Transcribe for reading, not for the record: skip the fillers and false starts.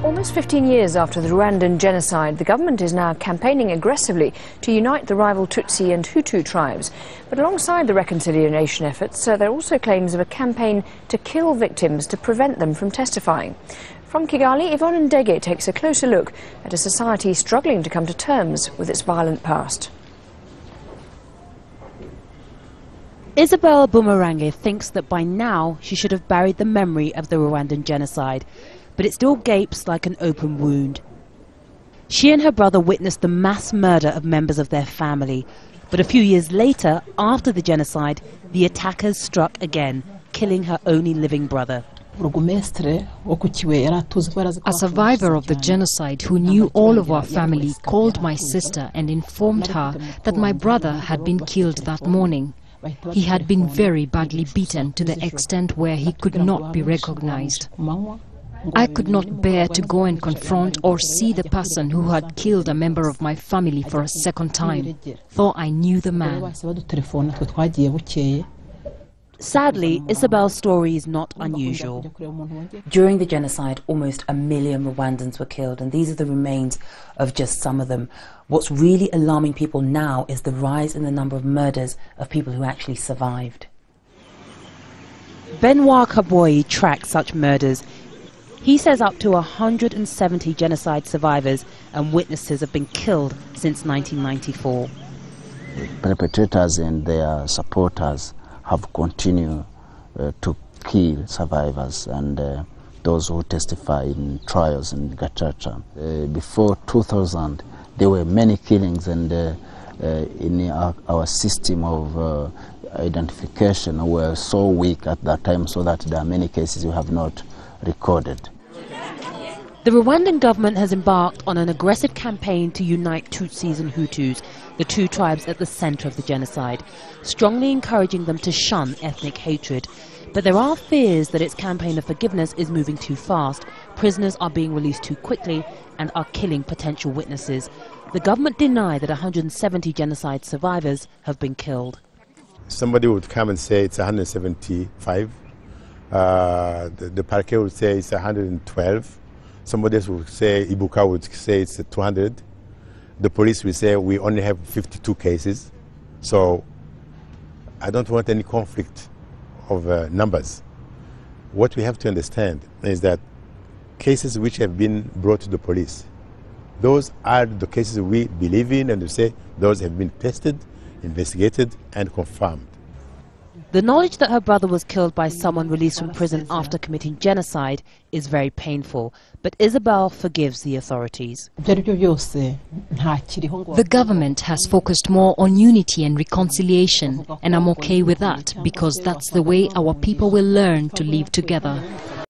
Almost 15 years after the Rwandan genocide, the government is now campaigning aggressively to unite the rival Tutsi and Hutu tribes. But alongside the reconciliation efforts, there are also claims of a campaign to kill victims to prevent them from testifying. From Kigali, Yvonne Ndege takes a closer look at a society struggling to come to terms with its violent past. Isabelle Boomerange thinks that by now she should have buried the memory of the Rwandan genocide, but it still gapes like an open wound. She and her brother witnessed the mass murder of members of their family, but a few years later, after the genocide, the attackers struck again, killing her only living brother. A survivor of the genocide who knew all of our family called my sister and informed her that my brother had been killed that morning. He had been very badly beaten to the extent where he could not be recognized. I could not bear to go and confront or see the person who had killed a member of my family for a second time, though I knew the man. Sadly, Isabelle's story is not unusual. During the genocide, almost 1 million Rwandans were killed, and these are the remains of just some of them. What's really alarming people now is the rise in the number of murders of people who actually survived. Benoit Kaboyi tracks such murders. He says up to 170 genocide survivors and witnesses have been killed since 1994. The perpetrators and their supporters have continued to kill survivors and those who testify in trials in Gacaca. Before 2000, there were many killings, and in our system of identification were so weak at that time, so that there are many cases we have not recorded. The Rwandan government has embarked on an aggressive campaign to unite Tutsis and Hutus, the two tribes at the center of the genocide, strongly encouraging them to shun ethnic hatred. But there are fears that its campaign of forgiveness is moving too fast. Prisoners are being released too quickly and are killing potential witnesses. The government denied that 170 genocide survivors have been killed. Somebody would come and say it's 175. The parquet would say it's 112. Somebody else would say, Ibuka would say it's 200. The police will say we only have 52 cases. So I don't want any conflict of numbers. What we have to understand is that cases which have been brought to the police, those are the cases we believe in, and we say those have been tested, investigated, and confirmed. The knowledge that her brother was killed by someone released from prison after committing genocide is very painful, but Isabelle forgives the authorities. The government has focused more on unity and reconciliation, and I'm okay with that because that's the way our people will learn to live together.